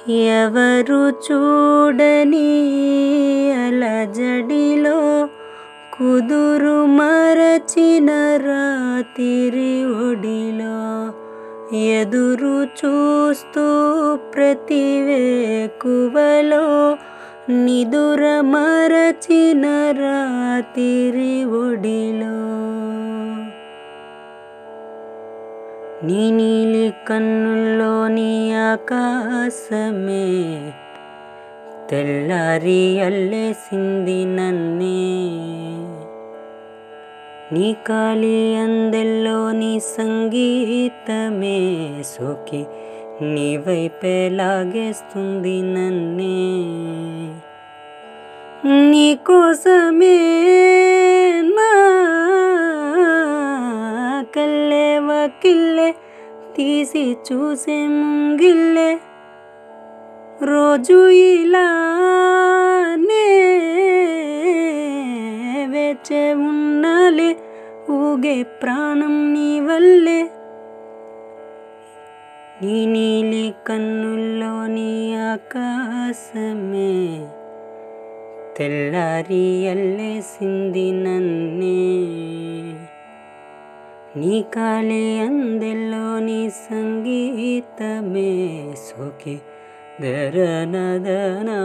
ఎవరు చూడని అలజడిలో కుదురు మరచిన రాత్రి ఒడిలో ఎదురు చూస్తూ ప్రతి వేకువలో నిదుర మరచిన రాత్రి ఒడిలో నీ నీలి కన్నుల్లోని ఆకాశమే తెల్లారి అల్లేసింది నన్నే. నీ కాలి అందెల్లోని సంగీతమే సోకి నీ వైపే లాగేస్తుంది నన్నే. నీ కోసమే నా కల్లే వాకిల్లే తీసి చూసే ముంగిల్లే రోజు ఇలానే వేచే ఉన్నాలే ఊగే ప్రాణం నీ వల్లే. నీ నీలి కన్నుల్లోని ఆకాశమే తెల్లారి అల్లేసింది నన్నే. నీ కాలి అందెల్లోని సంగీతమే సోకి దరనదనా.